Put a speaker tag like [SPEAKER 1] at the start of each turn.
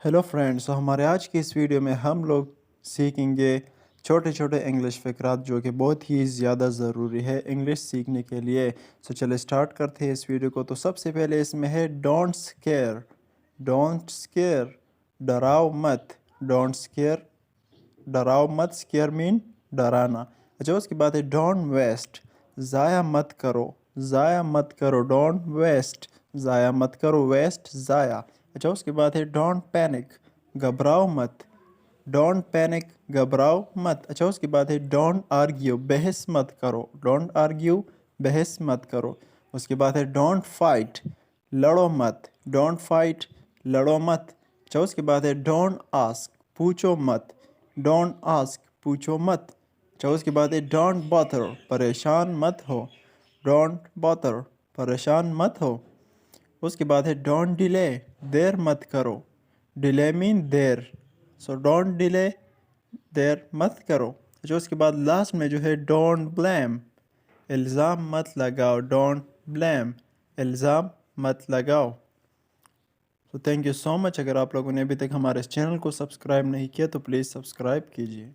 [SPEAKER 1] Hello friends, तो हमारे आज की इस वीडियो में हम लोग सीखेंगे छोटे छोटे इंग्लिश फ़िक्रात जो कि बहुत ही ज़्यादा ज़रूरी है इंग्लिश सीखने के लिए। सो चले स्टार्ट करते हैं इस वीडियो को। तो सबसे पहले इसमें है डोंट स्केयर। डोंट स्केयर, डराओ मत। डोंट स्केयर, डराओ मत। स्केयर मीन डराना। अच्छा, उसके बाद है डोंट वेस्ट, ज़ाया मत करो। ज़ाया मत करो, डोंट वेस्ट, ज़ाया मत करो। वेस्ट, ज़ाया। अच्छा, उसके बाद है डोंट पैनिक, घबराओ मत। डोंट पैनिक, घबराओ मत। अच्छा, उसके बाद है डोंट आर्ग्यू, बहस मत करो। डोंट आर्ग्यू, बहस मत करो। उसके बाद है डोंट फाइट, लड़ो मत। डोंट फाइट, लड़ो मत। अच्छा, उसके बाद है डोंट आस्क, पूछो मत। डोंट आस्क, पूछो मत। अच्छा, उसके बाद है डोंट बॉथर, परेशान मत हो। डोंट बॉथर, परेशान मत हो। उसके बाद है डोंट डिले, देर मत करो। डिले मीन देर, सो डोंट डिले, देर मत करो। अच्छा, उसके बाद लास्ट में जो है डोंट ब्लेम, इल्ज़ाम मत लगाओ। डोंट ब्लेम, इल्ज़ाम मत लगाओ। तो थैंक यू सो मच। अगर आप लोगों ने अभी तक हमारे इस चैनल को सब्सक्राइब नहीं किया तो प्लीज़ सब्सक्राइब कीजिए।